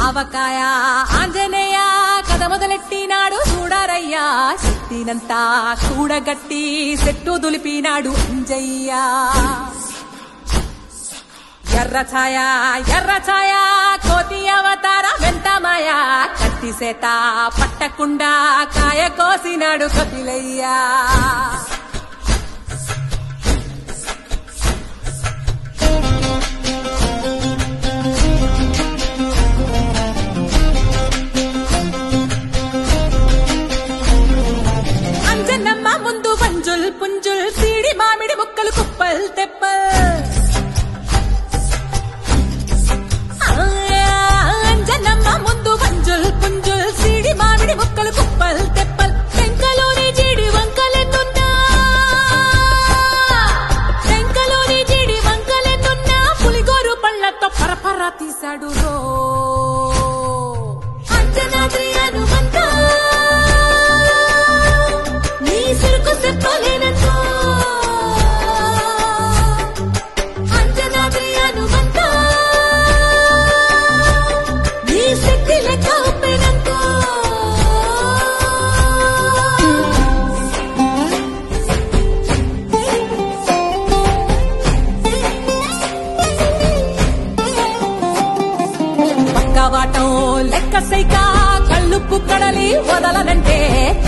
ఆవకాయ ఆంజనేయ కథ మొదలెట్టినాడు చూడరయ్యా శక్తినంతా కూడగట్టి చెట్టు దులిపినాడు అంజయ్య ఎర్ర ఛాయ కోతి అవతార వెంటమాయ కత్తి సేత పట్టకుండా కాయ కోసినాడు కపిలయ్యా అంజనమ్మ ముందు పంజుల్ పుంజుల్ సీడి మామిడి ముక్కలు కుప్పల్ తెప్పల్ అంజనమ్మ ముందు పంజుల్ పుంజుల్ సీడి మామిడి ముక్కలు కుప్పల్ తెప్పల్ టెంకలోని జీడి వంకలెన్నున్నా పులిగోరు పళ్ళతో పరపర తీశాడు రో అంజనాద్రి హనుమంత నీ సిరుకు చెప్పలేనంతో అంజనాద్రి హనుమంత నీ శక్తి లెక్క ఒప్పెనంతో పక్కవాటం లెక్క సైక కళ్ళుప్పు కడలి వదలనంటే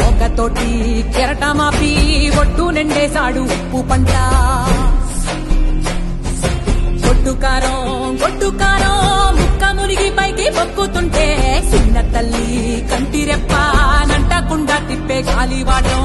ఒకతోటి కెరటమాపి ఒట్టు నిండేశాడు ఉప్పు పంట గొడ్డుకారం ముక్క మునిగి పైకి పొక్కుతుంటే చిన్న తల్లి కంటి రెప్ప నంటకుండా తిప్పే గాలివాటం